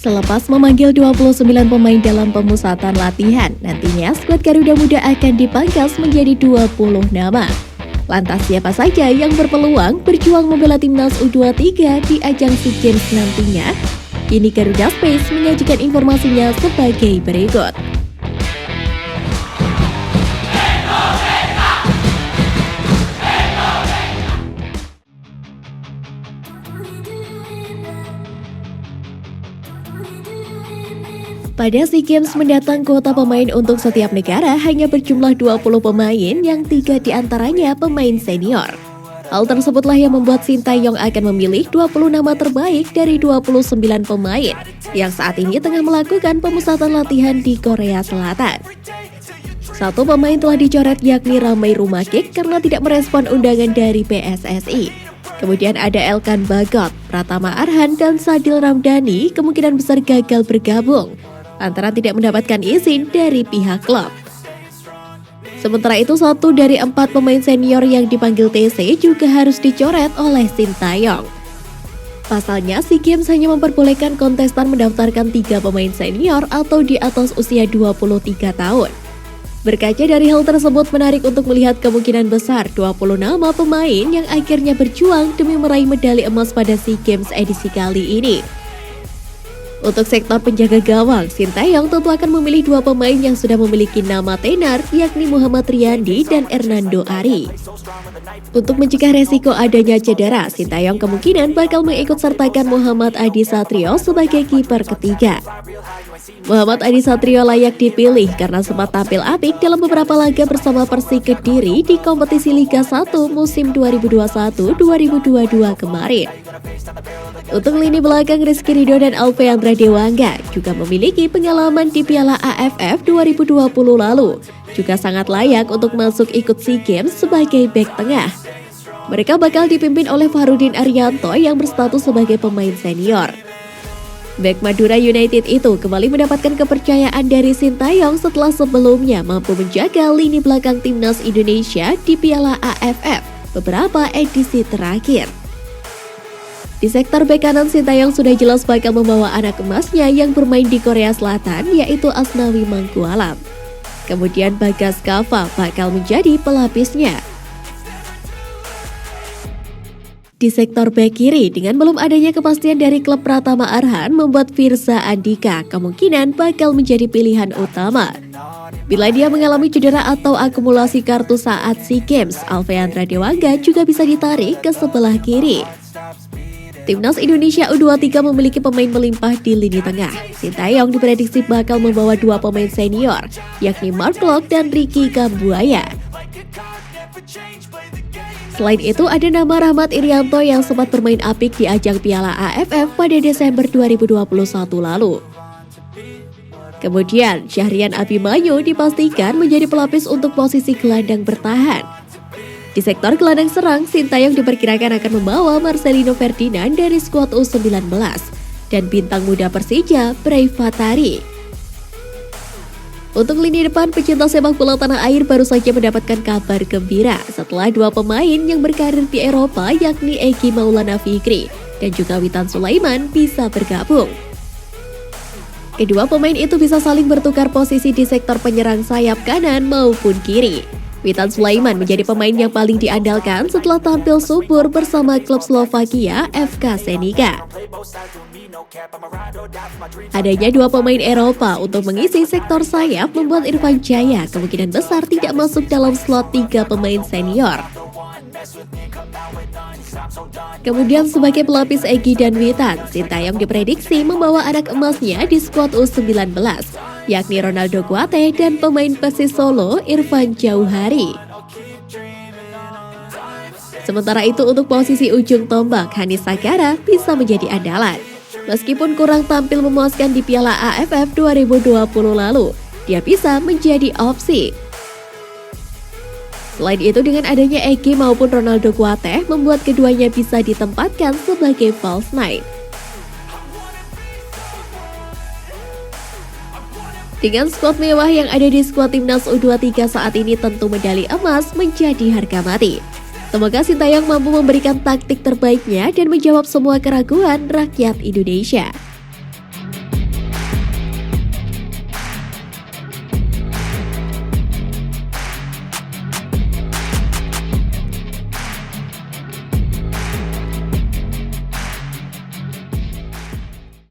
Selepas memanggil 29 pemain dalam pemusatan latihan, nantinya skuad Garuda Muda akan dipangkas menjadi 20 nama. Lantas siapa saja yang berpeluang berjuang membela timnas U23 di ajang SEA Games nantinya? Kini Garuda Space menyajikan informasinya sebagai berikut. Pada SEA Games mendatang, kuota pemain untuk setiap negara hanya berjumlah 20 pemain yang 3 diantaranya pemain senior. Hal tersebutlah yang membuat Sintayong akan memilih 20 nama terbaik dari 29 pemain yang saat ini tengah melakukan pemusatan latihan di Korea Selatan. Satu pemain telah dicoret, yakni Ramai Rumakik, karena tidak merespon undangan dari PSSI. Kemudian ada Elkan Bagot, Pratama Arhan, dan Sadil Ramdhani kemungkinan besar gagal bergabung antara tidak mendapatkan izin dari pihak klub. Sementara itu, 1 dari 4 pemain senior yang dipanggil TC juga harus dicoret oleh Sintayong. Pasalnya, SEA Games hanya memperbolehkan kontestan mendaftarkan 3 pemain senior atau di atas usia 23 tahun. Berkaca dari hal tersebut, menarik untuk melihat kemungkinan besar 20 nama pemain yang akhirnya berjuang demi meraih medali emas pada SEA Games edisi kali ini. Untuk sektor penjaga gawang, Sintayong tentu akan memilih 2 pemain yang sudah memiliki nama tenar, yakni Muhammad Riyandi dan Hernando Ari. Untuk mencegah resiko adanya cedera, Sintayong kemungkinan bakal mengikutsertakan Muhammad Adi Satrio sebagai kiper ketiga. Muhammad Adi Satrio layak dipilih karena sempat tampil apik dalam beberapa laga bersama Persik Kediri di kompetisi Liga 1 musim 2021-2022 kemarin. Untuk lini belakang, Rizky Ridho dan Alfeandra Dewangga juga memiliki pengalaman di Piala AFF 2020 lalu, juga sangat layak untuk masuk ikut SEA Games sebagai bek tengah. Mereka bakal dipimpin oleh Farudin Arianto yang berstatus sebagai pemain senior. Bek Madura United itu kembali mendapatkan kepercayaan dari Sintayong setelah sebelumnya mampu menjaga lini belakang timnas Indonesia di Piala AFF beberapa edisi terakhir. Di sektor bek kanan, Sintayong sudah jelas bakal membawa anak emasnya yang bermain di Korea Selatan, yaitu Asnawi Mangkualam. Kemudian Bagas Kava bakal menjadi pelapisnya. Di sektor bek kiri, dengan belum adanya kepastian dari klub, Pratama Arhan membuat Firza Andika kemungkinan bakal menjadi pilihan utama. Bila dia mengalami cedera atau akumulasi kartu saat SEA Games, Alfeandra Dewangga juga bisa ditarik ke sebelah kiri. Timnas Indonesia U23 memiliki pemain melimpah di lini tengah. Sintayong diprediksi bakal membawa 2 pemain senior, yakni Mark Klok dan Ricky Kambuaya. Selain itu, ada nama Rahmat Irianto yang sempat bermain apik di ajang Piala AFF pada Desember 2021 lalu. Kemudian, Syahrian Abimanyu dipastikan menjadi pelapis untuk posisi gelandang bertahan. Di sektor gelandang serang, Sintayong diperkirakan akan membawa Marcelino Ferdinand dari skuad U19 dan bintang muda Persija, Bray Fatari. Untuk lini depan, pecinta sepak bola tanah air baru saja mendapatkan kabar gembira setelah 2 pemain yang berkarir di Eropa, yakni Egy Maulana Fikri dan juga Witan Sulaiman, bisa bergabung. Kedua pemain itu bisa saling bertukar posisi di sektor penyerang sayap kanan maupun kiri. Witan Sulaiman menjadi pemain yang paling diandalkan setelah tampil subur bersama klub Slovakia FK Senica. Adanya 2 pemain Eropa untuk mengisi sektor sayap membuat Irfan Jaya kemungkinan besar tidak masuk dalam slot 3 pemain senior. Kemudian sebagai pelapis Egy dan Witan, Sintayong diprediksi membawa anak emasnya di skuad U19, yakni Ronaldo Kuate dan pemain Persis Solo Irfan Jauhari. Sementara itu, untuk posisi ujung tombak, Hanis Sagara bisa menjadi andalan. Meskipun kurang tampil memuaskan di Piala AFF 2020 lalu, dia bisa menjadi opsi. Selain itu, dengan adanya Egy maupun Ronaldo Kuate membuat keduanya bisa ditempatkan sebagai false nine. Dengan skuad mewah yang ada di skuad timnas U23 saat ini, tentu medali emas menjadi harga mati. Semoga Sintayong mampu memberikan taktik terbaiknya dan menjawab semua keraguan rakyat Indonesia.